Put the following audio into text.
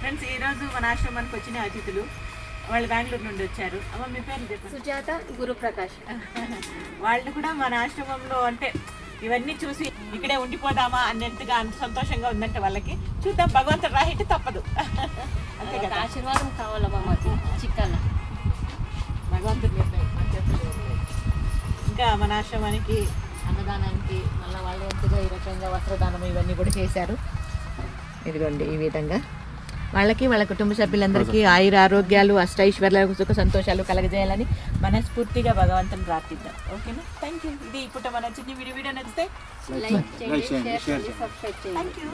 Friends ఈరోజు మన ఆశ్రమానికి వచ్చిన అతిథులు వాళ్ళు బెంగళూరు నుండి వచ్చారు. అమ్మ మీ పేరు చెప్పండి. సుజాత, గురుప్రకాష్. వాళ్ళు కూడా మన ఆశ్రమంలో అంటే ఇవన్నీ చూసి ఇక్కడే ఉండిపోదామా అన్నట్టుగా అంత సంతోషంగా ఉందంటే వాళ్ళకి. చూద్దాం, భగవంతుడు రాహిట్టి తప్పదు. అంతే కదా, ఆశీర్వాదం కావాలమ్మా మాకు చిక్కన్న. భగవంతుడి నిర్ణయం అని చెప్పలేదు. ఇంకా మన ఆశ్రమానికి అన్నదానానికి మళ్ళీ వాళ్ళ వంతుగా ఈ రకంగా వస్త్రదానం ఇవన్నీ కూడా చేశారు. ఇదిగోండి ఈ విధంగా వాళ్ళకి వాళ్ళ కుటుంబ సభ్యులందరికీ ఆయుర ఆరోగ్యాలు అష్టైశ్వర్యాలు సుఖ సంతోషాలు కలగజేయాలని మనస్ఫూర్తిగా భగవంతుని ప్రార్థిద్దాం. ఓకేనా? Thank you. ఇది ఇప్పుడు మన చిన్న వీడియో నచ్చితే లైక్ చేయండి, షేర్ చేయండి, సబ్స్క్రైబ్ చేయండి. Thank you.